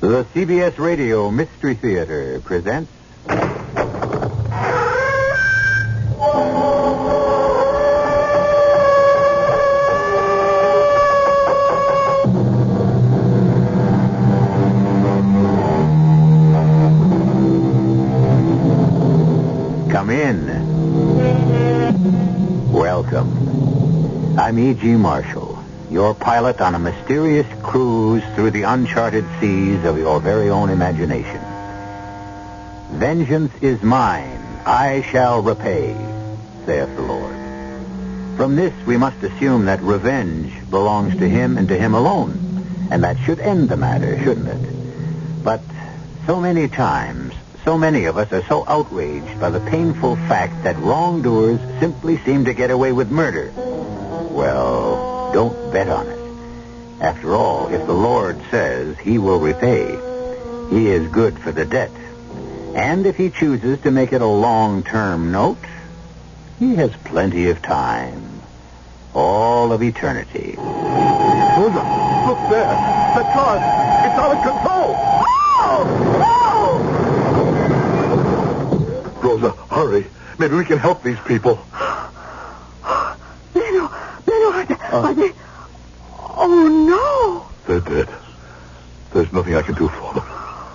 The CBS Radio Mystery Theater presents... Come in. Welcome. I'm E.G. Marshall, your pilot on a mysterious cruise through the uncharted seas of your very own imagination. Vengeance is mine, I shall repay, saith the Lord. From this, we must assume that revenge belongs to him and to him alone, and that should end the matter, shouldn't it? But so many times, so many of us are so outraged by the painful fact that wrongdoers simply seem to get away with murder. Well, don't bet on it. After all, if the Lord says he will repay, he is good for the debt. And if he chooses to make it a long-term note, he has plenty of time. All of eternity. Rosa, look there. The car, it's out of control. Oh! Rosa, hurry. Maybe we can help these people. Benno, are they... Oh, no. They're dead. There's nothing I can do for them.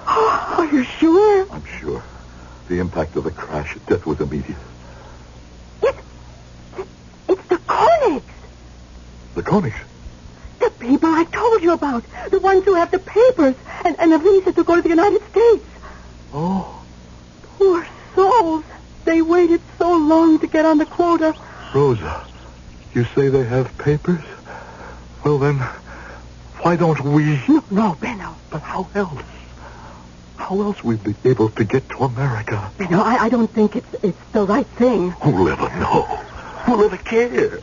Are you sure? I'm sure. The impact of the crash, death was immediate. It's the Konigs. The Konigs? The people I told you about. The ones who have the papers and a visa to go to the United States. Oh. Poor souls. They waited so long to get on the quota. Rosa, you say they have papers? Well, then, why don't we... No, Benno. But how else? How else we'd be able to get to America? Benno, I don't think it's the right thing. Who'll ever know? Who'll ever care?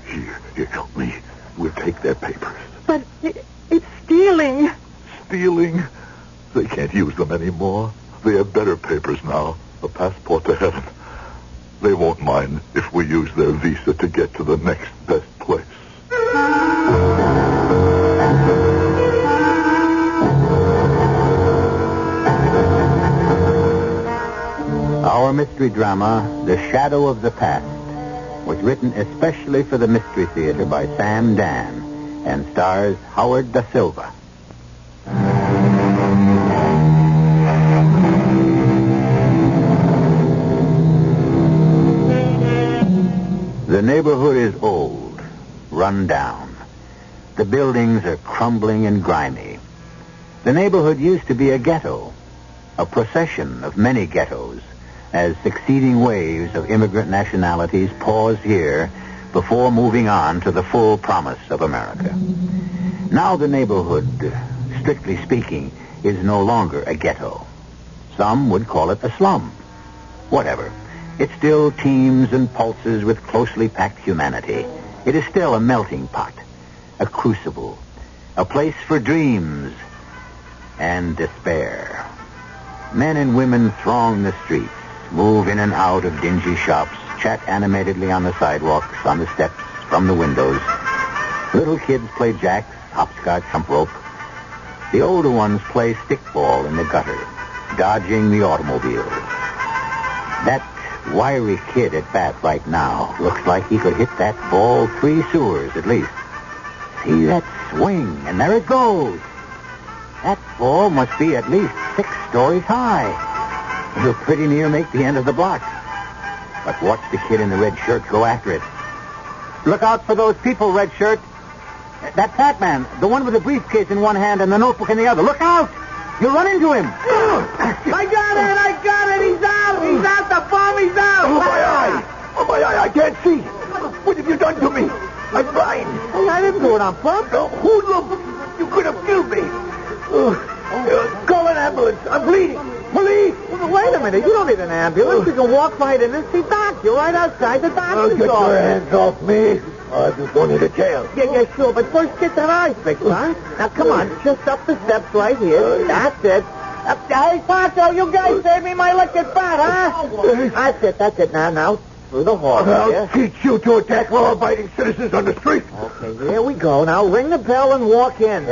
Here, help me. We'll take their papers. But it's stealing. Stealing? They can't use them anymore. They have better papers now. A passport to heaven. They won't mind if we use their visa to get to the next best place. Our mystery drama, The Shadow of the Past, was written especially for the Mystery Theater by Sam Dan and stars Howard Da Silva. The neighborhood is old, run down. The buildings are crumbling and grimy. The neighborhood used to be a ghetto, a procession of many ghettos, as succeeding waves of immigrant nationalities paused here before moving on to the full promise of America. Now the neighborhood, strictly speaking, is no longer a ghetto. Some would call it a slum. Whatever. It still teems and pulses with closely packed humanity. It is still a melting pot, a crucible, a place for dreams and despair. Men and women throng the streets, move in and out of dingy shops, chat animatedly on the sidewalks, on the steps, from the windows. Little kids play jacks, hopscotch, hump rope. The older ones play stickball in the gutter, dodging the automobiles. That wiry kid at bat right now looks like he could hit that ball 3 sewers at least. See that swing, and there it goes. That ball must be at least 6 stories high. It'll pretty near make the end of the block. But watch the kid in the red shirt go after it. Look out for those people, red shirt. That fat man, the one with the briefcase in one hand and the notebook in the other. Look out! You'll run into him. I got it. He's out. The bomb, he's out. Oh, my eye. I can't see. What have you done to me? I'm blind. Hey, I didn't do it on purpose. Who looked? You could have killed me. Call an ambulance. I'm bleeding. Police! Well, wait a minute. You don't need an ambulance. You can walk right in and see Doc. You're right outside the doctor's Get office. your hands off me. I'm just going to jail. Yeah, sure. But first get that eye fixed, huh? Now, come on. Just up the steps right here. That's it. Hey, Pancho, you guys saved me my liquid fat, huh? That's it. Now. Through the hall. I'll teach you to attack law-abiding citizens on the street. Okay, here we go. Now ring the bell and walk in.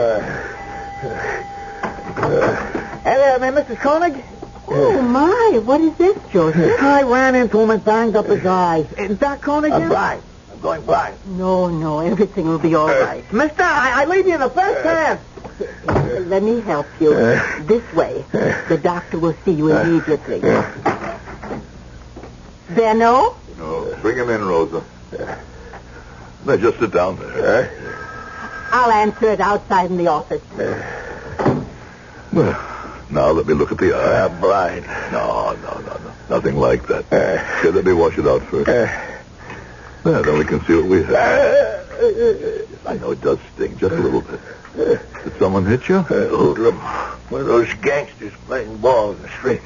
Hey there, Mrs. Koenig. Oh, my. What is this, Joseph? I ran into him and banged up his eye. Is that Koenig? I'm blind. I'm going blind. No. Everything will be all right. Mister, I leave you in the best hands. Let me help you. This way. The doctor will see you immediately. Benno? No, bring him in, Rosa. Now, just sit down there. I'll answer it outside in the office. Well, now let me look at the eye. I'm blind. No. Nothing like that. Here, let me wash it out first. Then we can see what we have. I know it does sting just a little bit. Did someone hit you? Hoodlum. One of those gangsters playing ball in the street.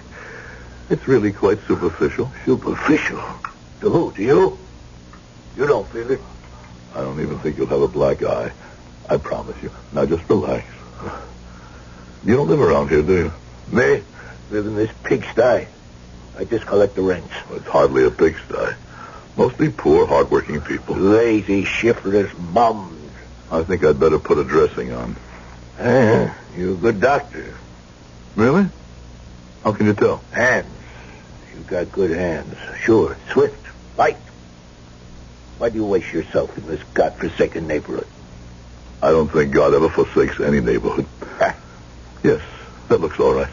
It's really quite superficial. Superficial? To who? To you? You don't feel it. I don't even think you'll have a black eye. I promise you. Now just relax. You don't live around here, do you? Me? Live in this pigsty. I just collect the rents. Well, it's hardly a pigsty. Mostly poor, hard-working people. Lazy, shiftless bums. I think I'd better put a dressing on. You're a good doctor. Really? How can you tell? Hands. You got good hands. Sure. Swift. Light. Why do you waste yourself in this godforsaken neighborhood? I don't think God ever forsakes any neighborhood. Yes, that looks all right.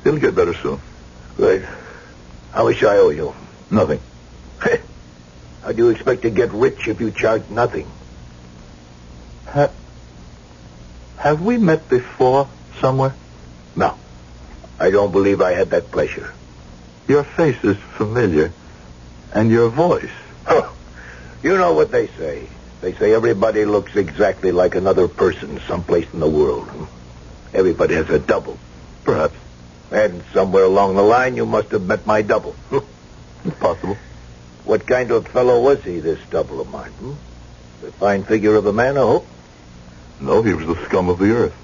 It'll get better soon. Good. How much I owe you? Nothing. How do you expect to get rich if you charge nothing? Have we met before somewhere? No. I don't believe I had that pleasure. Your face is familiar, and your voice. Oh, you know what they say. They say everybody looks exactly like another person someplace in the world. Everybody has a double. Perhaps. And somewhere along the line, you must have met my double. It's possible. What kind of fellow was he, this double of mine? The fine figure of a man, I hope? No, he was the scum of the earth.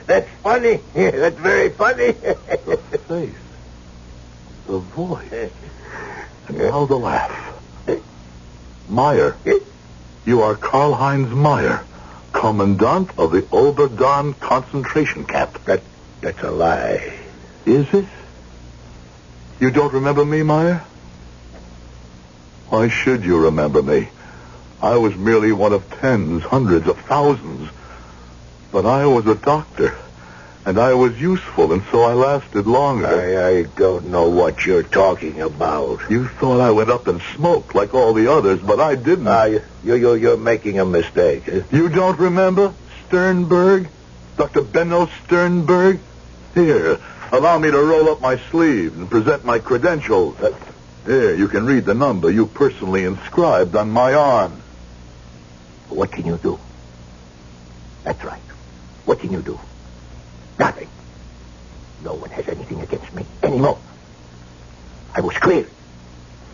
That's funny. That's very funny. The face. The voice. And now the laugh. Meyer. You are Karl-Heinz Meyer, Commandant of the Oberdon concentration camp. That's a lie. Is it? You don't remember me, Meyer? Why should you remember me? I was merely one of tens, hundreds of thousands. But I was a doctor, and I was useful, and so I lasted longer. I don't know what you're talking about. You thought I went up in smoke like all the others, but I didn't. You're making a mistake. You don't remember Sternberg? Dr. Benno Sternberg? Here, allow me to roll up my sleeve and present my credentials. Here, you can read the number you personally inscribed on my arm. What can you do? That's right. What can you do? Nothing. No one has anything against me anymore. I was clear.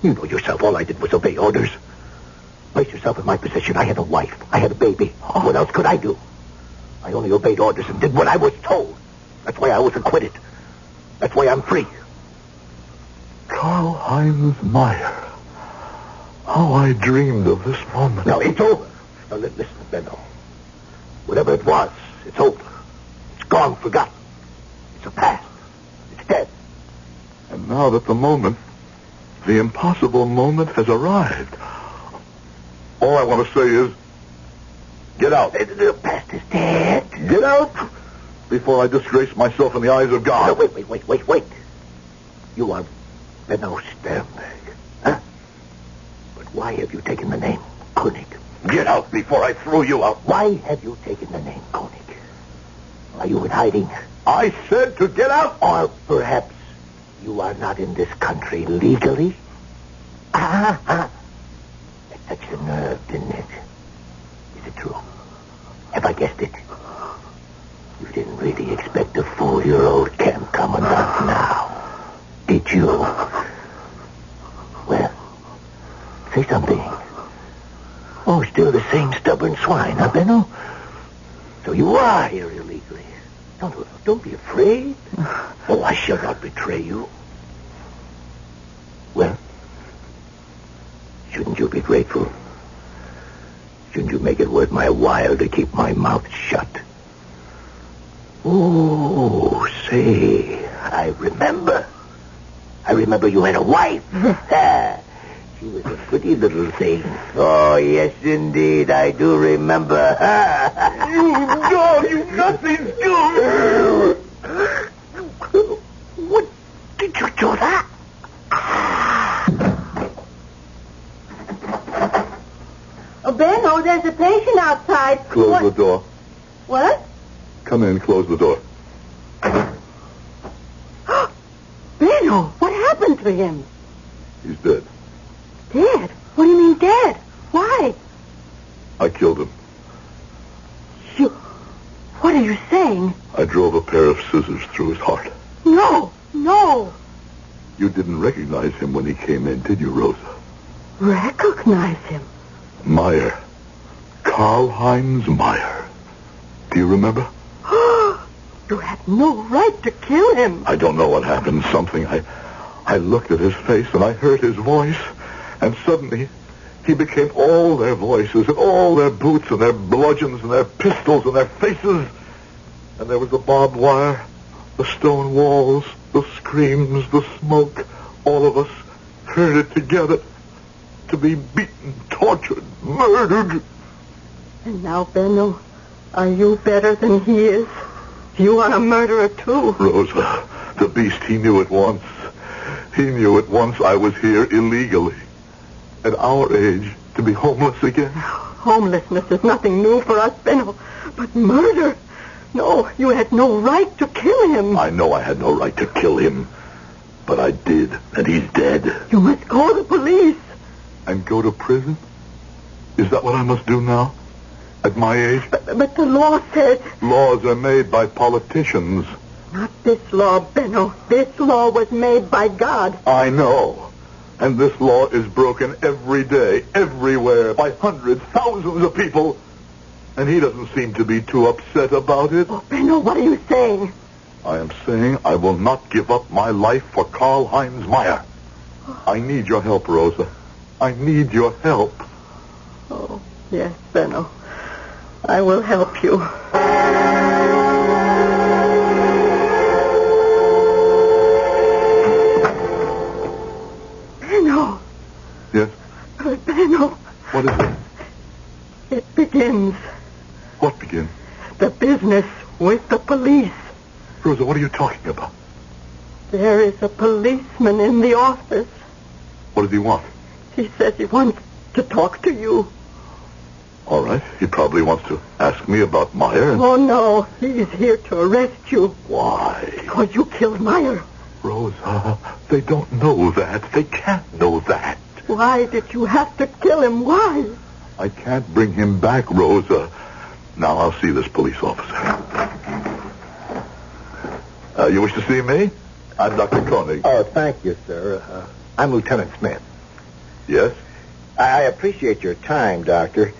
You know yourself, all I did was obey orders. Place yourself in my position. I had a wife. I had a baby. What else could I do? I only obeyed orders and did what I was told. That's why I was acquitted. That's why I'm free. Karl-Heinz Meyer. How I dreamed of this moment. Now, it's over. Now, listen, Benno. Whatever it was, it's over. It's gone, forgotten. It's a past. It's dead. And now that the impossible moment has arrived, all I want to say is, get out. The past is dead. Get out before I disgrace myself in the eyes of God. No, wait. You are Benno Sternberg, huh? But why have you taken the name Koenig? Get out before I throw you out. Why have you taken the name Koenig? Are you in hiding? I said to get out. Or perhaps you are not in this country legally? That touched the nerve, didn't it? Is it true? Have I guessed it? You didn't really expect a 4-year-old camp commandant now, did you? Well, say something. Oh, still the same stubborn swine, huh, Benno? So you are here illegally. Don't be afraid. Oh, I shall not betray you. Well, shouldn't you be grateful? Shouldn't you make it worth my while to keep my mouth shut? Oh, say, I remember. I remember you had a wife. She was a pretty little thing. Oh, yes, indeed, I do remember. You dog, you nothing do! What did you do that? Oh, Benno, there's a patient outside. Close the door. What? Come in, close the door. Benno, what happened to him? He's dead. Dead? What do you mean dead? Why? I killed him. You... What are you saying? I drove a pair of scissors through his heart. No. You didn't recognize him when he came in, did you, Rosa? Recognize him? Meyer. Karl-Heinz Meyer. Do you remember? You had no right to kill him. I don't know what happened. Something. I looked at his face and I heard his voice. And suddenly, he became all their voices and all their boots and their bludgeons and their pistols and their faces. And there was the barbed wire, the stone walls, the screams, the smoke. All of us heard it together. To be beaten, tortured, murdered. And now, Benno, are you better than he is? You are a murderer, too. Rosa, the beast, he knew at once. He knew at once I was here illegally. At our age, to be homeless again. Homelessness is nothing new for us, Benno. But murder? No, you had no right to kill him. I know I had no right to kill him. But I did, and he's dead. You must call the police. And go to prison? Is that what I must do now? At my age? But the law says... Laws are made by politicians. Not this law, Benno. This law was made by God. I know. And this law is broken every day, everywhere, by hundreds, thousands of people. And he doesn't seem to be too upset about it. Oh, Benno, what are you saying? I am saying I will not give up my life for Karl-Heinz Meyer. I need your help, Rosa. I need your help. Oh, yes, Benno. I will help you. Benno. Yes? Benno. What is it? It begins. What begins? The business with the police. Rosa, what are you talking about? There is a policeman in the office. What does he want? He says he wants to talk to you. All right. He probably wants to ask me about Meyer. Oh, no. He's here to arrest you. Why? Because you killed Meyer. Rosa, they don't know that. They can't know that. Why did you have to kill him? Why? I can't bring him back, Rosa. Now I'll see this police officer. You wish to see me? I'm Dr. Koenig. Oh, thank you, sir. I'm Lieutenant Smith. Yes? I appreciate your time, Doctor.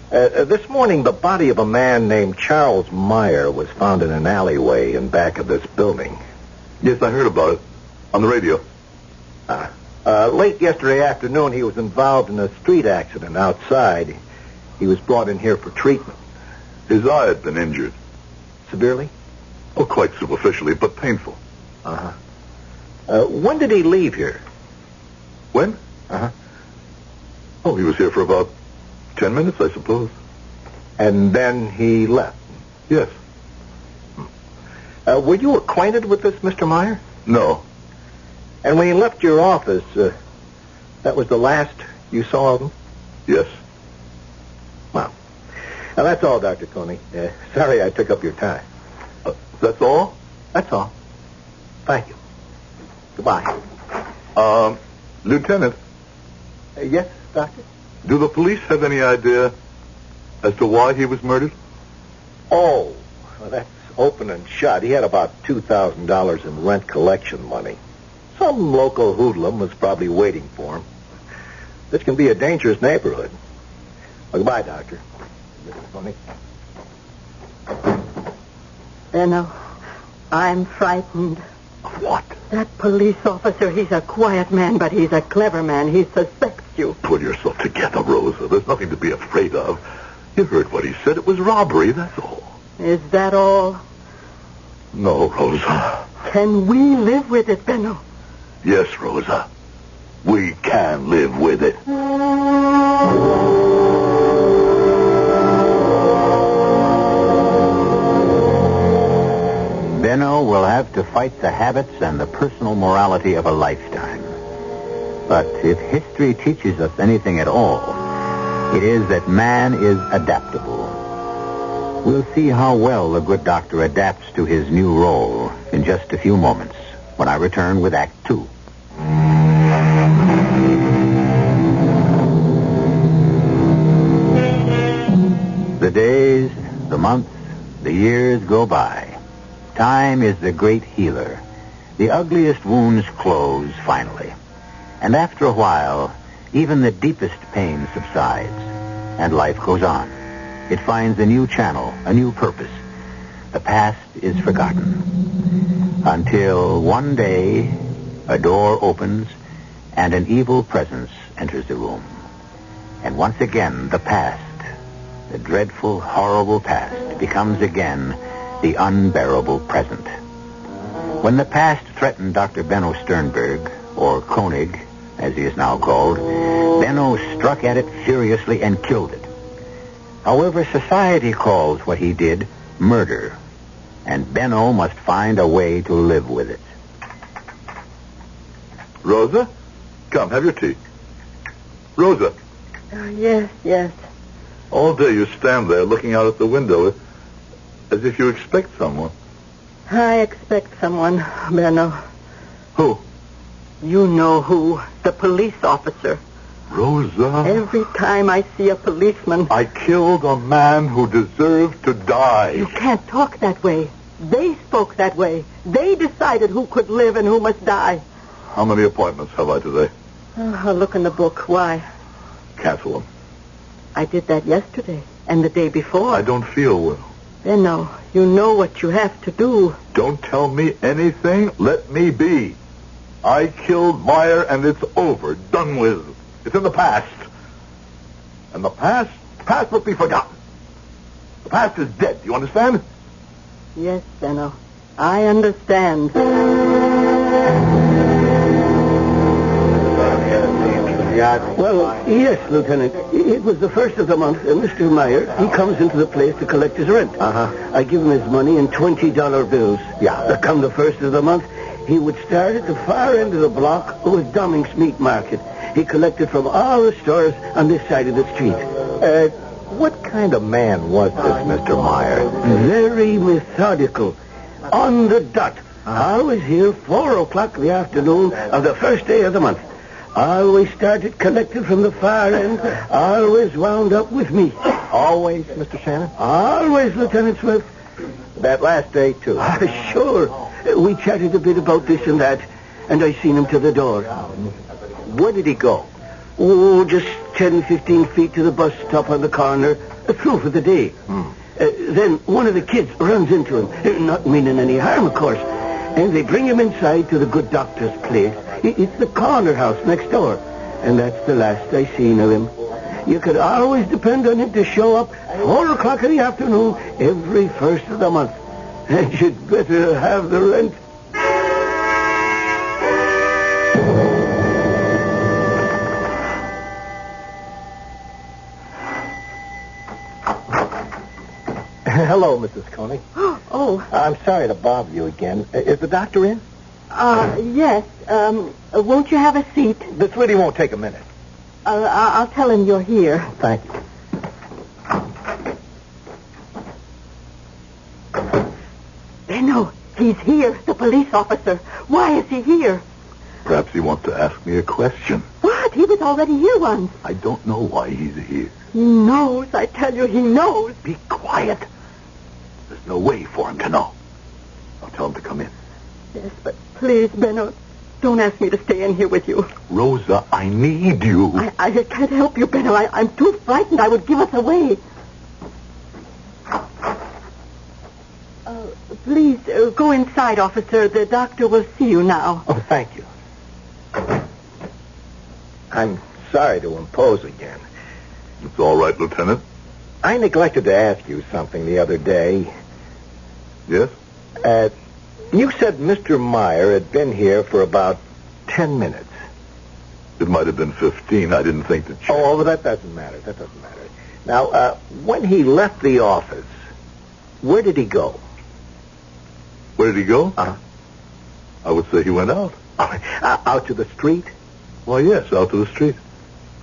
This morning, the body of a man named Charles Meyer was found in an alleyway in back of this building. Yes, I heard about it. On the radio. Late yesterday afternoon, he was involved in a street accident outside. He was brought in here for treatment. His eye had been injured. Severely? Oh, quite superficially, but painful. Uh-huh. When did he leave here? When? Uh-huh. Oh, he was here for about 10 minutes, I suppose. And then he left? Yes. Were you acquainted with this Mr. Meyer? No. And when he left your office, that was the last you saw of him? Yes. Well, now that's all, Dr. Koenig. Sorry I took up your time. That's all? That's all. Thank you. Goodbye. Lieutenant, Yes, Doctor? do the police have any idea as to why he was murdered? Oh, well, that's open and shut. He had about $2,000 in rent collection money. Some local hoodlum was probably waiting for him. This can be a dangerous neighborhood. Well, goodbye, Doctor. Funny. Benno, I'm frightened. Of what? That police officer, he's a quiet man, but he's a clever man. He suspects you. Pull yourself together, Rosa. There's nothing to be afraid of. You heard what he said. It was robbery, that's all. Is that all? No, Rosa. Can we live with it, Benno? Yes, Rosa. We can live with it. Benno will have to fight the habits and the personal morality of a lifetime. But if history teaches us anything at all, it is that man is adaptable. We'll see how well the good doctor adapts to his new role in just a few moments when I return with Act 2. The days, the months, the years go by. Time is the great healer. The ugliest wounds close finally. And after a while, even the deepest pain subsides, and life goes on. It finds a new channel, a new purpose. The past is forgotten. Until one day, a door opens, and an evil presence enters the room. And once again, the past, the dreadful, horrible past, becomes again the unbearable present. When the past threatened Dr. Benno Sternberg, or Koenig, as he is now called, Benno struck at it furiously and killed it. However, society calls what he did murder, and Benno must find a way to live with it. Rosa? Come, have your tea. Rosa. Yes. All day you stand there looking out at the window as if you expect someone. I expect someone, Benno. Who? You know who. The police officer. Rosa. Every time I see a policeman... I killed a man who deserved to die. You can't talk that way. They spoke that way. They decided who could live and who must die. How many appointments have I today? I'll look in the book. Why? Cancel them. I did that yesterday and the day before. I don't feel well. Benno, you know what you have to do. Don't tell me anything. Let me be. I killed Meyer, and it's over. Done with. It's in the past. And the past must be forgotten. The past is dead. You understand? Yes, Benno. I understand. Well, yes, Lieutenant. It was the first of the month, and Mr. Meyer, he comes into the place to collect his rent. I give him his money in $20 bills. Come the first of the month, he would start at the far end of the block with Domink's Meat Market. He collected from all the stores on this side of the street. What kind of man was this Mr. Meyer? Very methodical. On the dot. Always here 4 o'clock in the afternoon of the first day of the month. Always started collecting from the far end. Always wound up with me. Always, Mr. Shannon? Always, Lieutenant Swift. That last day, too? Sure. We chatted a bit about this and that, and I seen him to the door. Where did he go? Oh, just 10, 15 feet to the bus stop on the corner, through for the day. Then one of the kids runs into him, not meaning any harm, of course, and they bring him inside to the good doctor's place. It's the corner house next door, and that's the last I seen of him. You could always depend on him to show up 4 o'clock in the afternoon every first of the month. And you'd better have the rent. Hello, Mrs. Koenig. Oh. I'm sorry to bother you again. Is the doctor in? Yes. Won't you have a seat? This really won't take a minute. I'll tell him you're here. Thank you. Benno, he's here, the police officer. Why is he here? Perhaps he wants to ask me a question. What? He was already here once. I don't know why he's here. He knows, I tell you, he knows. Be quiet. There's no way for him to know. I'll tell him to come in. Yes, but please, Benno, don't ask me to stay in here with you. Rosa, I need you. I can't help you, Benno. I'm too frightened. I would give us away. Please, go inside, officer. The doctor will see you now. Oh, thank you. I'm sorry to impose again. It's all right, Lieutenant. I neglected to ask you something the other day. Yes? You said Mr. Meyer had been here for about 10 minutes. It might have been 15. I didn't think to check. Oh, well, that doesn't matter. Now, when he left the office, where did he go? Where did he go? Uh-huh. I would say he went out. Out to the street? Well, yes, out to the street.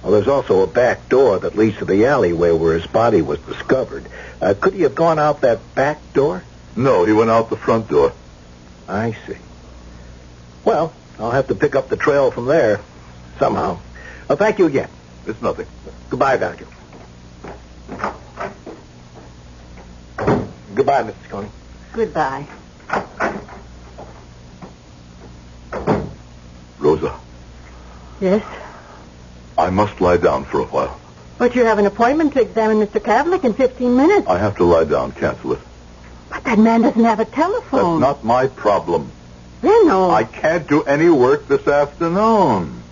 Well, there's also a back door that leads to the alleyway where his body was discovered. Could he have gone out that back door? No, he went out the front door. I see. Well, I'll have to pick up the trail from there somehow. Well, thank you again. It's nothing. Goodbye, Doctor. Goodbye, Mrs. Coney. Goodbye. Rosa, Yes? I must lie down for a while. But you have an appointment to examine Mr. Kavlik in 15 minutes. I have to lie down. Cancel it. But that man doesn't have a telephone. That's not my problem. Reno. I can't do any work this afternoon.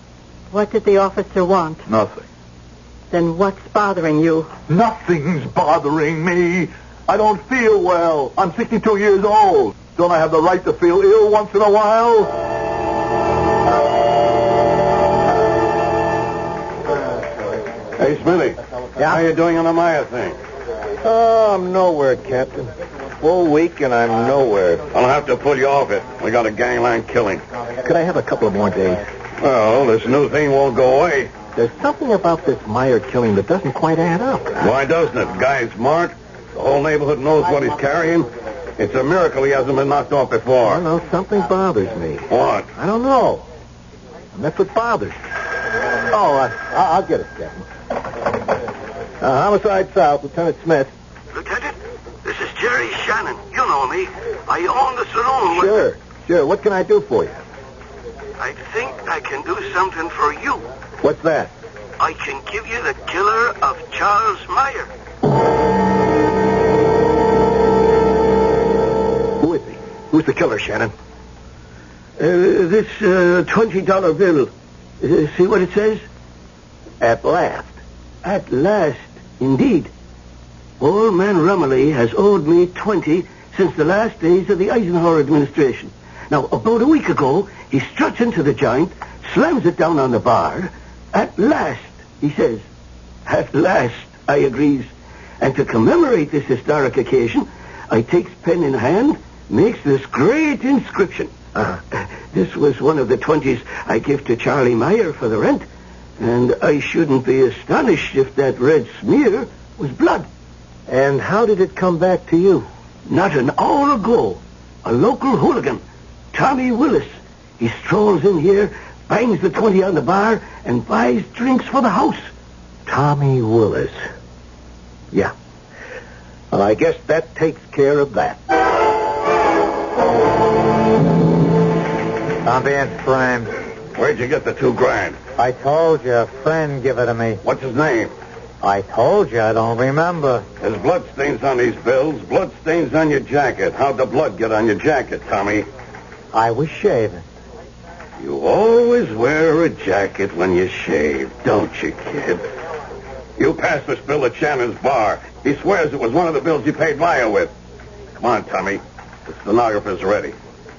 What did the officer want? Nothing. Then what's bothering you? Nothing's bothering me. I don't feel well. I'm 62 years old. Don't I have the right to feel ill once in a while? Hey, Smithy. Yeah? How you doing on the Meyer thing? Oh, I'm nowhere, Captain. Full week and I'm nowhere. I'll have to pull you off it. We got a gangland killing. Could I have a couple of more days? Well, this new thing won't go away. There's something about this Meyer killing that doesn't quite add up. Why doesn't it? Guy's smart. The whole neighborhood knows what he's carrying. It's a miracle he hasn't been knocked off I before. don't know. Something bothers me. What? I don't know. And that's what bothers me. Oh, I'll get it, Captain. Homicide South, Lieutenant Smith. Lieutenant, this is Jerry Shannon. You know me. I own the saloon. Sure. What can I do for you? I think I can do something for you. What's that? I can give you the killer of Charles Meyer. Who is he? Who's the killer, Shannon? This $20 bill. See what it says? At last. At last, indeed. Old man Rumley has owed me 20 since the last days of the Eisenhower administration. Now, about a week ago, he struts into the joint, slams it down on the bar. At last, he says. At last, I agrees. And to commemorate this historic occasion, I takes pen in hand, makes this great inscription. This was one of the 20s I give to Charlie Meyer for the rent. And I shouldn't be astonished if that red smear was blood. And how did it come back to you? Not an hour ago, a local hooligan, Tommy Willis, he strolls in here, bangs the 20 on the bar, and buys drinks for the house. Tommy Willis. Yeah. Well, I guess that takes care of that. I'm being framed. Where'd you get the $2,000? I told you, a friend gave it to me. What's his name? I told you, I don't remember. There's blood stains on these bills, blood stains on your jacket. How'd the blood get on your jacket, Tommy? I was shaving. You always wear a jacket when you shave, don't you, kid? You passed this bill at Shannon's bar. He swears it was one of the bills you paid Meyer with. Come on, Tommy. The stenographer's ready.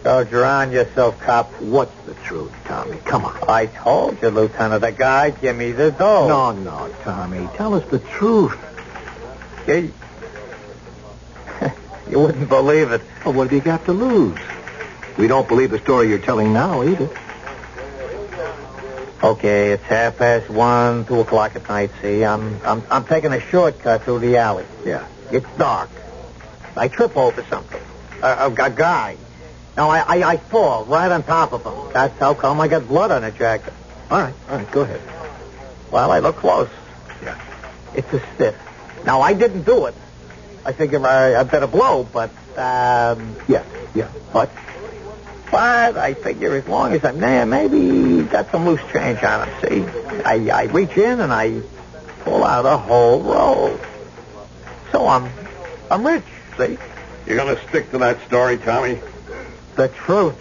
Don't drown yourself, cop. What's the truth, Tommy? Come on. I told you, Lieutenant, the guy give me the dough. No, Tommy. Tell us the truth. You wouldn't believe it. Well, what have you got to lose? We don't believe the story you're telling now, either. Okay, it's 1:30, 2 o'clock at night, see? I'm taking a shortcut through the alley. Yeah. It's dark. I trip over something. A guy. Now, I fall right on top of him. That's how come I got blood on the jacket. All right, go ahead. Well, I look close. Yeah. It's a stiff. Now, I didn't do it. I figure I better blow, but, Yeah. But I figure as long as I'm there, maybe got some loose change on him, see? I reach in and I pull out a whole roll. So I'm rich, see? You gonna stick to that story, Tommy? The truth.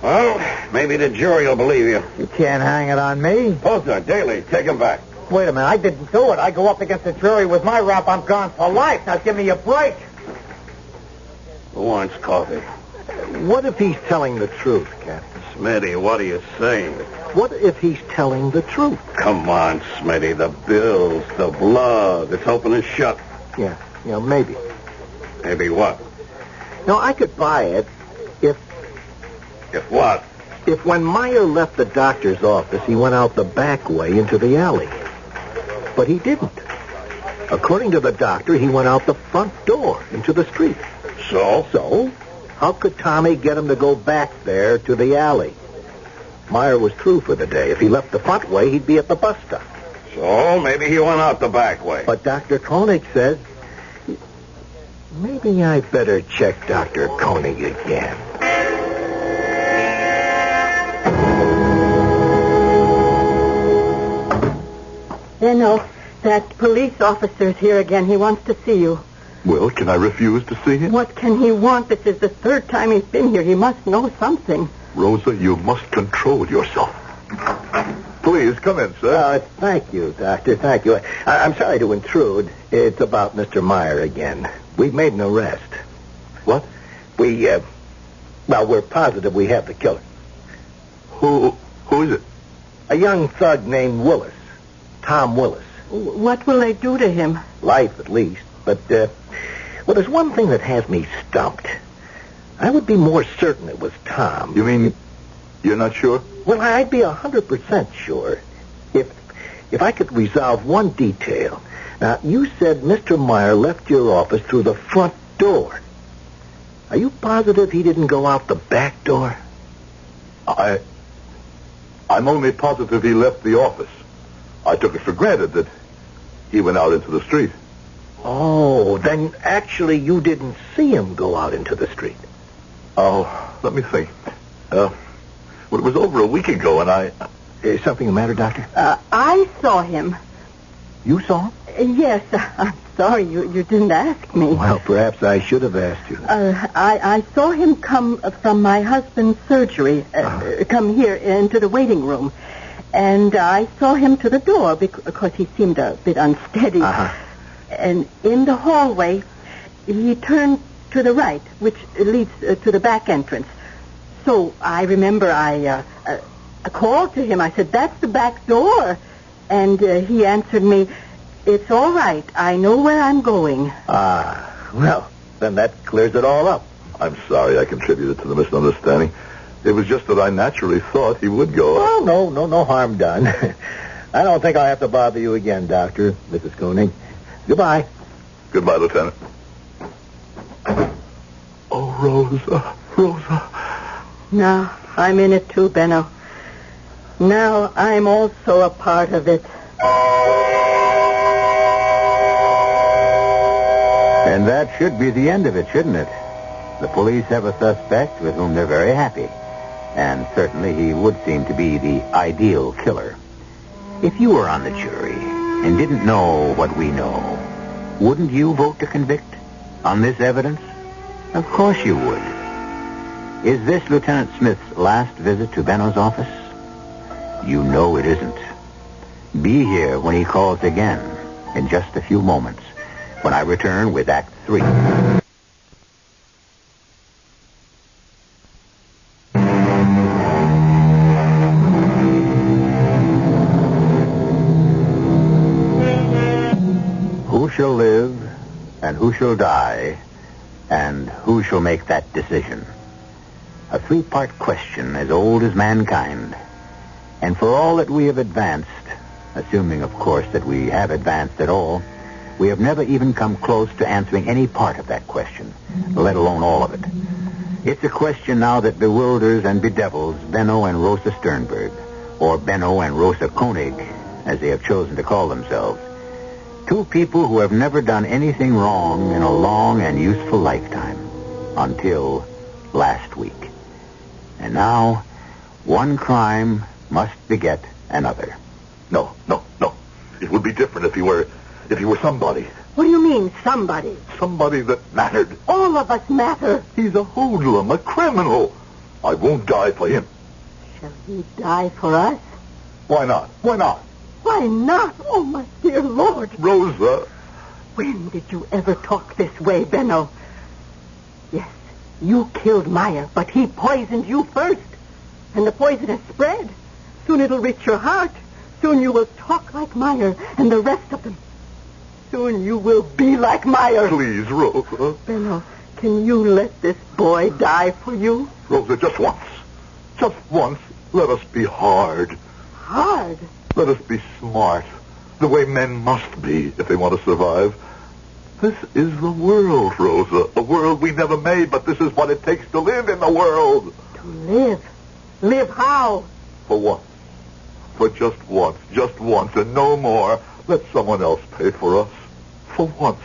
Well, maybe the jury will believe you. You can't hang it on me. Poser, Daly, take him back. Wait a minute, I didn't do it. I go up against the jury with my rap, I'm gone for life. Now give me a break. Who wants coffee? What if he's telling the truth, Captain? Smitty, what are you saying? What if he's telling the truth? Come on, Smitty, the bills, the blood, it's open and shut. Yeah, maybe. Maybe what? No, I could buy it if what? If when Meyer left the doctor's office, he went out the back way into the alley. But he didn't. According to the doctor, he went out the front door into the street. So? How could Tommy get him to go back there to the alley? Meyer was through for the day. If he left the front way, he'd be at the bus stop. So maybe he went out the back way. But Dr. Koenig says... Maybe I better check Dr. Koenig again. Benno, that police officer's here again. He wants to see you. Well, can I refuse to see him? What can he want? This is the third time he's been here. He must know something. Rosa, you must control yourself. Please, come in, sir. Thank you, Doctor. Thank you. I'm sorry to intrude. It's about Mr. Meyer again. We've made an arrest. What? We're positive we have the killer. Who is it? A young thug named Willis. Tom Willis. What will they do to him? Life, at least. But, there's one thing that has me stumped. I would be more certain it was Tom. You mean you're not sure? Well, I'd be 100% sure if I could resolve one detail. Now, you said Mr. Meyer left your office through the front door. Are you positive he didn't go out the back door? I'm only positive he left the office. I took it for granted that he went out into the street. Oh, then actually you didn't see him go out into the street. Oh, let me think. Well, it was over a week ago, and Is something the matter, Doctor? I saw him. You saw him? Yes, I'm sorry you didn't ask me. Well, perhaps I should have asked you. I saw him come from my husband's surgery, come here into the waiting room. And I saw him to the door because he seemed a bit unsteady. And in the hallway, he turned to the right, which leads to the back entrance. So I remember I called to him. I said, "That's the back door." And he answered me, "It's all right. I know where I'm going." Well, then that clears it all up. I'm sorry I contributed to the misunderstanding. It was just that I naturally thought he would go. Oh, no harm done. I don't think I'll have to bother you again, Doctor, Mrs. Koenig. Goodbye. Goodbye, Lieutenant. Oh, Rosa. Now I'm in it too, Benno. Now I'm also a part of it. And that should be the end of it, shouldn't it? The police have a suspect with whom they're very happy. And certainly he would seem to be the ideal killer. If you were on the jury and didn't know what we know, wouldn't you vote to convict on this evidence? Of course you would. Is this Lieutenant Smith's last visit to Benno's office? You know it isn't. Be here when he calls again in just a few moments, when I return with Act 3. Who shall live, and who shall die, and who shall make that decision? A three-part question as old as mankind. And for all that we have advanced, assuming, of course, that we have advanced at all, we have never even come close to answering any part of that question, let alone all of it. It's a question now that bewilders and bedevils Benno and Rosa Sternberg, or Benno and Rosa Koenig, as they have chosen to call themselves. Two people who have never done anything wrong in a long and useful lifetime, until last week. And now, one crime must beget another. No. It would be different if he were somebody. What do you mean, somebody? Somebody that mattered. All of us matter. He's a hoodlum, a criminal. I won't die for him. Shall he die for us? Why not? Why not? Why not? Oh, my dear Lord. Rosa. When did you ever talk this way, Benno? Yes, you killed Meyer, but he poisoned you first. And the poison has spread. Soon it'll reach your heart. Soon you will talk like Meyer and the rest of them. Soon you will be like Meyer. Please, Rosa. Benno, can you let this boy die for you? Rosa, just once. Just once, let us be hard. Hard? Let us be smart. The way men must be if they want to survive. This is the world, Rosa. A world we never made, but this is what it takes to live in the world. To live? Live how? For once. For just once, and no more. Let someone else pay for us. For once,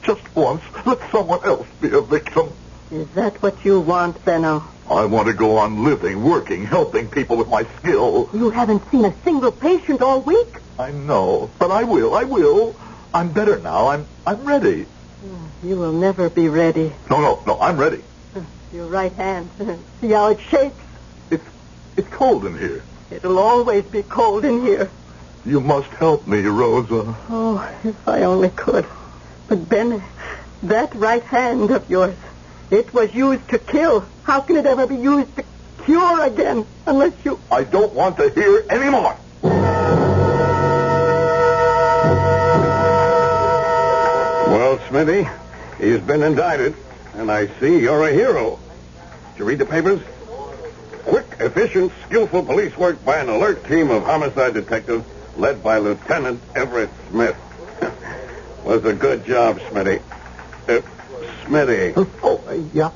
just once, let someone else be a victim. Is that what you want, Benno? I want to go on living, working, helping people with my skill. You haven't seen a single patient all week. I know, but I will. I'm better now. I'm ready. You will never be ready. No, I'm ready. Your right hand. See how it shakes? It's cold in here. It'll always be cold in here. You must help me, Rosa. Oh, if I only could. But Ben, that right hand of yours, it was used to kill. How can it ever be used to cure again unless you... I don't want to hear any more. Well, Smithy, he's been indicted, and I see you're a hero. Did you read the papers? Quick, efficient, skillful police work by an alert team of homicide detectives led by Lieutenant Everett Smith. Was a good job, Smitty. Smitty. Yeah?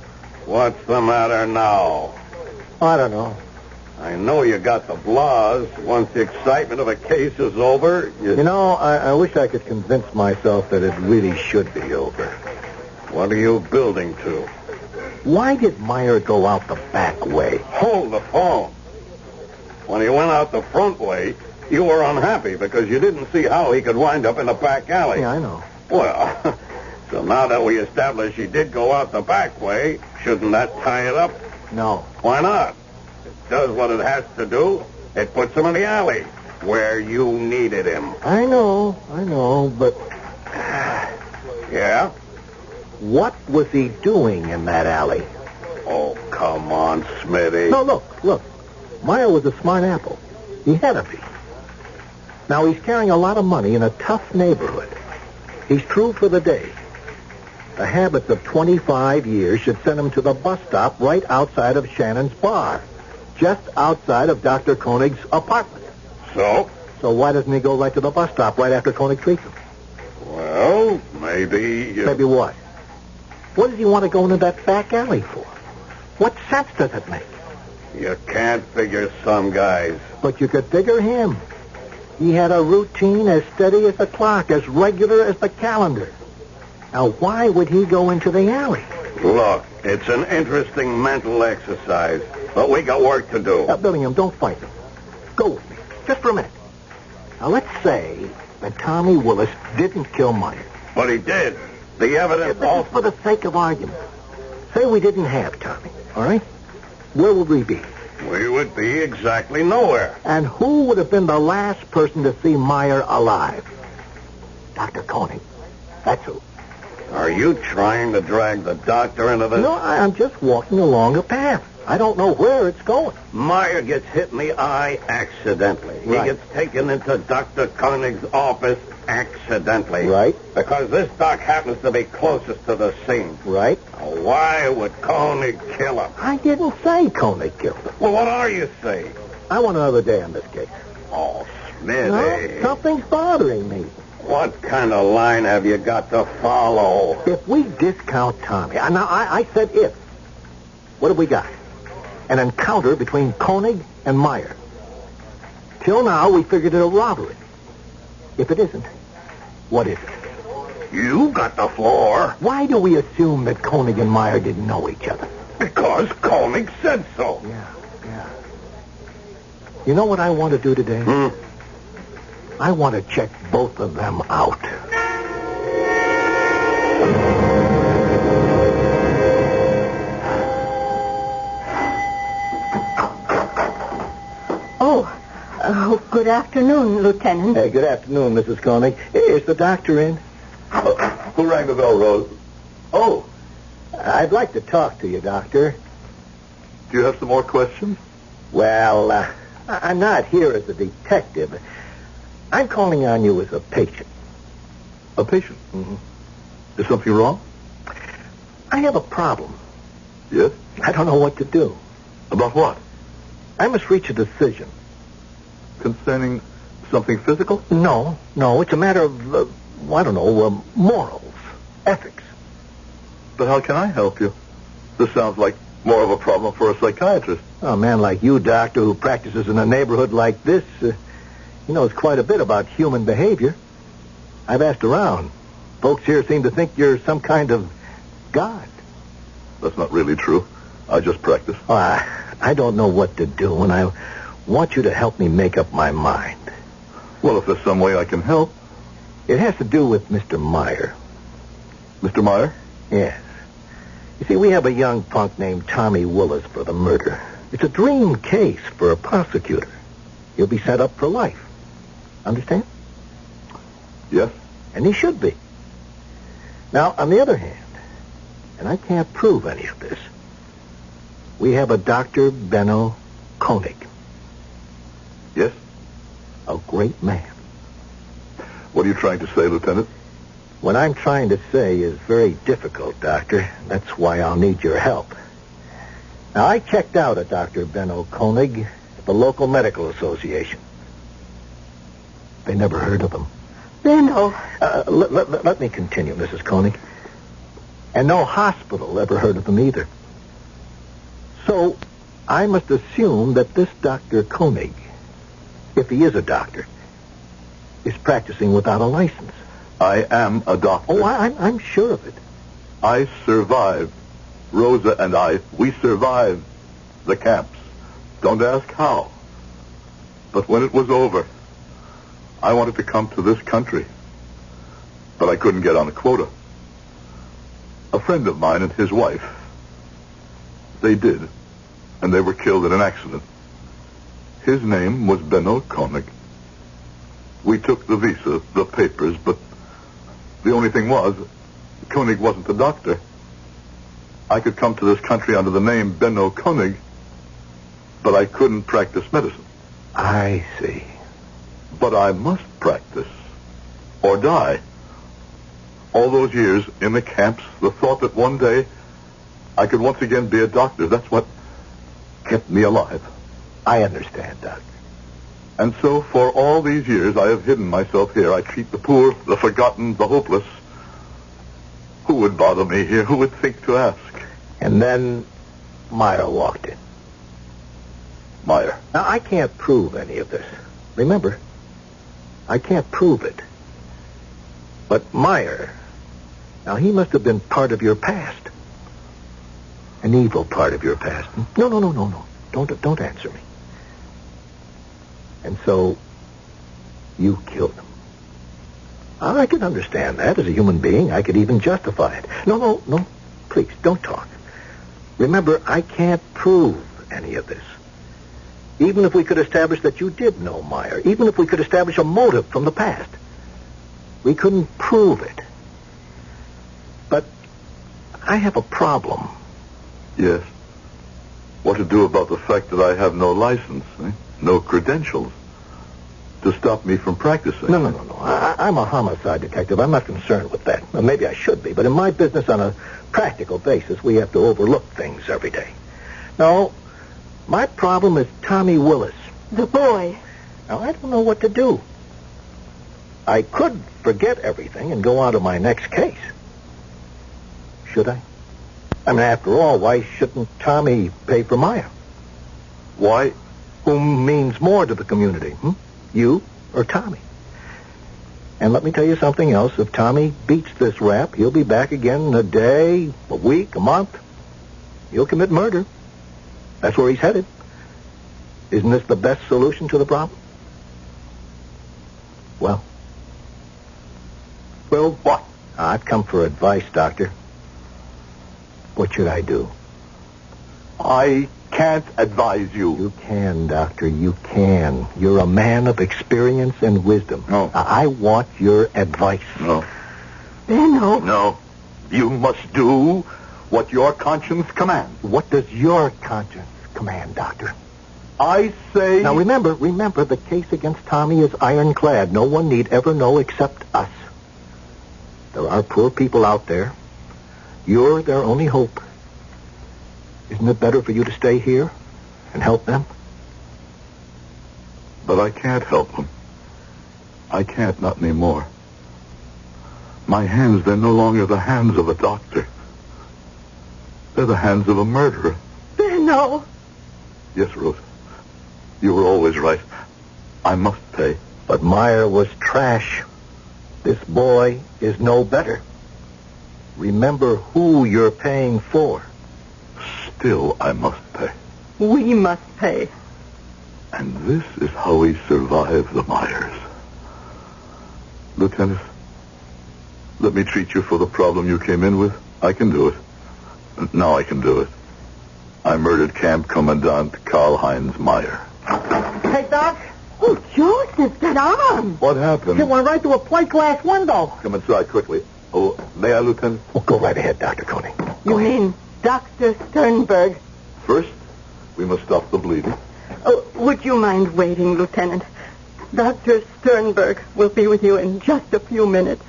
What's the matter now? I don't know. I know you got the blahs. Once the excitement of a case is over, You know, I wish I could convince myself that it really should be over. What are you building to? Why did Meyer go out the back way? Hold the phone. When he went out the front way, you were unhappy because you didn't see how he could wind up in the back alley. Yeah, I know. Well, so now that we established he did go out the back way, shouldn't that tie it up? No. Why not? It does what it has to do. It puts him in the alley where you needed him. I know, but... Yeah? What was he doing in that alley? Oh, come on, Smitty. No, look. Meyer was a smart apple. He had to be. Now, he's carrying a lot of money in a tough neighborhood. He's true for the day. The habits of 25 years should send him to the bus stop right outside of Shannon's bar, just outside of Dr. Koenig's apartment. So? So why doesn't he go right to the bus stop right after Koenig treats him? Well, maybe... Maybe what? What does he want to go into that back alley for? What sense does it make? You can't figure some guys. But you could figure him. He had a routine as steady as the clock, as regular as the calendar. Now, why would he go into the alley? Look, it's an interesting mental exercise, but we got work to do. Billingham, don't fight me. Go with me, just for a minute. Now, let's say that Tommy Willis didn't kill Meyer. But he did. The evidence all... For the sake of argument. Say we didn't have Tommy, all right? Where would we be? We would be exactly nowhere. And who would have been the last person to see Meyer alive? Dr. Koenig. That's who. Are you trying to drag the doctor into this? No, I'm just walking along a path. I don't know where it's going. Meyer gets hit in the eye accidentally. Right. He gets taken into Dr. Koenig's office accidentally. Right. Because this doc happens to be closest to the scene. Right. Now, why would Koenig kill him? I didn't say Koenig killed him. Well, what are you saying? I want another day on this case. Oh, No, Smitty. something's bothering me. What kind of line have you got to follow? If we discount Tommy... Now, I said if. What have we got? An encounter between Koenig and Meyer. Till now, we figured it a robbery. If it isn't, what is it? You got the floor. Why do we assume that Koenig and Meyer didn't know each other? Because Koenig said so. Yeah. You know what I want to do today? I want to check both of them out. Good afternoon, Lieutenant. Hey, good afternoon, Mrs. Koenig. Is the doctor in? Who rang the bell, Rose? Oh, I'd like to talk to you, Doctor. Do you have some more questions? Well, I'm not here as a detective. I'm calling on you as a patient. A patient? Mm-hmm. Is something wrong? I have a problem. Yes? I don't know what to do. About what? I must reach a decision. Concerning something physical? No, it's a matter of, morals, ethics. But how can I help you? This sounds like more of a problem for a psychiatrist. A man like you, Doctor, who practices in a neighborhood like this, he knows quite a bit about human behavior. I've asked around. Folks here seem to think you're some kind of god. That's not really true. I just practice. Oh, I don't know what to do, and I want you to help me make up my mind. Well, if there's some way I can help. It has to do with Mr. Meyer. Mr. Meyer? Yes. You see, we have a young punk named Tommy Willis for the murder. It's a dream case for a prosecutor. He'll be set up for life. Understand? Yes. And he should be. Now, on the other hand, and I can't prove any of this, we have a Dr. Benno Koenig. Yes? A great man. What are you trying to say, Lieutenant? What I'm trying to say is very difficult, Doctor. That's why I'll need your help. Now, I checked out a Dr. Benno Koenig at the local medical association. They never heard of him. Benno. Let me continue, Mrs. Koenig. And no hospital ever heard of him either. So, I must assume that this Dr. Koenig, if he is a doctor, is practicing without a license. I am a doctor. Oh, I'm sure of it. I survived. Rosa and I, we survived the camps. Don't ask how. But when it was over, I wanted to come to this country. But I couldn't get on a quota. A friend of mine and his wife, they did. And they were killed in an accident. His name was Benno Koenig. We took the visa, the papers, but the only thing was, Koenig wasn't a doctor. I could come to this country under the name Benno Koenig, but I couldn't practice medicine. I see. But I must practice, or die. All those years in the camps, the thought that one day I could once again be a doctor, that's what kept me alive. I understand, Doctor. And so, for all these years, I have hidden myself here. I treat the poor, the forgotten, the hopeless. Who would bother me here? Who would think to ask? And then Meyer walked in. Meyer. Now, I can't prove any of this. Remember, I can't prove it. But Meyer, now he must have been part of your past. An evil part of your past. No. Don't answer me. And so, you killed him. I can understand that as a human being. I could even justify it. No. Please, don't talk. Remember, I can't prove any of this. Even if we could establish that you did know Meyer, even if we could establish a motive from the past, we couldn't prove it. But I have a problem. Yes. What to do about the fact that I have no license, no credentials to stop me from practicing? No. I'm a homicide detective. I'm not concerned with that. Well, maybe I should be, but in my business, on a practical basis, we have to overlook things every day. No, my problem is Tommy Willis. The boy. Now, I don't know what to do. I could forget everything and go on to my next case. Should I? I mean, after all, why shouldn't Tommy pay for Meyer? Why? Whom means more to the community? You or Tommy? And let me tell you something else. If Tommy beats this rap, he'll be back again in a day, a week, a month. He'll commit murder. That's where he's headed. Isn't this the best solution to the problem? Well, what? I've come for advice, Doctor. What should I do? I can't advise you. You can, Doctor. You can. You're a man of experience and wisdom. No. I want your advice. No. Benno. No. You must do what your conscience commands. What does your conscience command, Doctor? I say... Now, remember, the case against Tommy is ironclad. No one need ever know except us. There are poor people out there. You're their only hope. Isn't it better for you to stay here and help them? But I can't help them. I can't, not anymore. My hands, they're no longer the hands of a doctor. They're the hands of a murderer. Benno. Yes, Rose. You were always right. I must pay. But Meyer was trash. This boy is no better. Remember who you're paying for. Still, I must pay. We must pay. And this is how we survive the Myers. Lieutenant, let me treat you for the problem you came in with. I can do it. Now I can do it. I murdered Camp Commandant Karl-Heinz Meyer. Hey, Doc. Oh, Joseph, that arm. What happened? It went right through a plate glass window. Come inside quickly. Oh, may I, Lieutenant? Well, go right ahead, Dr. Koenig. You mean Dr. Sternberg? First, we must stop the bleeding. Oh, would you mind waiting, Lieutenant? Dr. Sternberg will be with you in just a few minutes.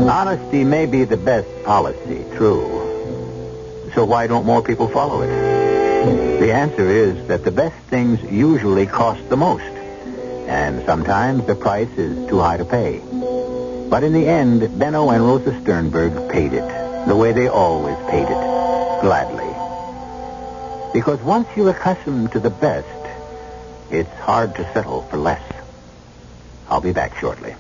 Honesty may be the best policy, true. So why don't more people follow it? The answer is that the best things usually cost the most. And sometimes the price is too high to pay. But in the end, Benno and Rosa Sternberg paid it, the way they always paid it, gladly. Because once you're accustomed to the best, it's hard to settle for less. I'll be back shortly.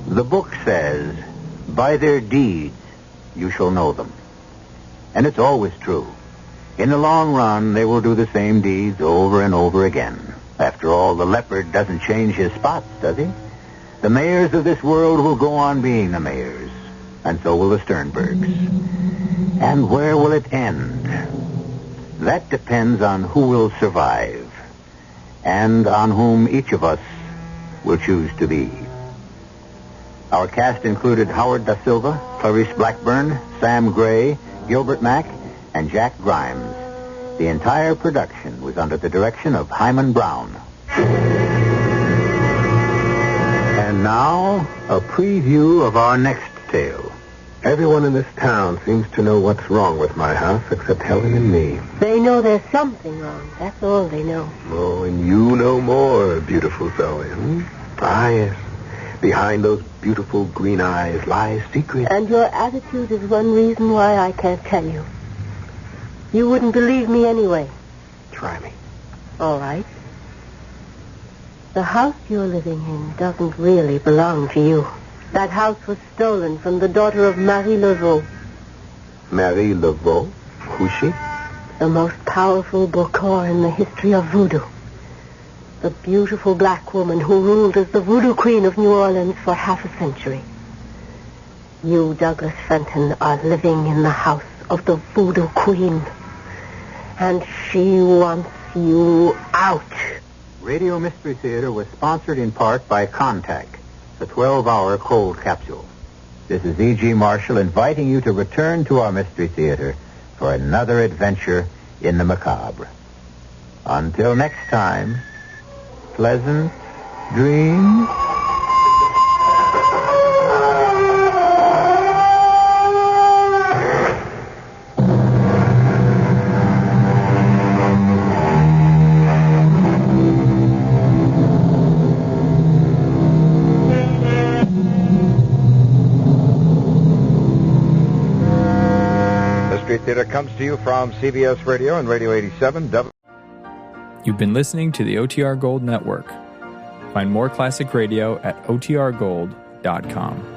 The book says, by their deeds you shall know them. And it's always true. In the long run, they will do the same deeds over and over again. After all, the leopard doesn't change his spots, does he? The mayors of this world will go on being the mayors, and so will the Sternbergs. And where will it end? That depends on who will survive, and on whom each of us will choose to be. Our cast included Howard Da Silva, Clarice Blackburn, Sam Gray, Gilbert Mack, and Jack Grimes. The entire production was under the direction of Hyman Brown. And now, a preview of our next tale. Everyone in this town seems to know what's wrong with my house except Helen and me. They know there's something wrong. That's all they know. Oh, and you know more, beautiful Zoe. Ah, yes. Behind those beautiful green eyes lies secret. And your attitude is one reason why I can't tell you. You wouldn't believe me anyway. Try me. All right. The house you're living in doesn't really belong to you. That house was stolen from the daughter of Marie Laveau. Marie Laveau? Who's she? The most powerful Bokor in the history of voodoo. The beautiful black woman who ruled as the voodoo queen of New Orleans for half a century. You, Douglas Fenton, are living in the house of the voodoo queen. And she wants you out. Radio Mystery Theater was sponsored in part by Contact, the 12-hour cold capsule. This is E.G. Marshall inviting you to return to our Mystery Theater for another adventure in the macabre. Until next time, pleasant dreams. Theater comes to you from CBS Radio and Radio 87. You've been listening to the OTR Gold Network. Find more classic radio at otrgold.com.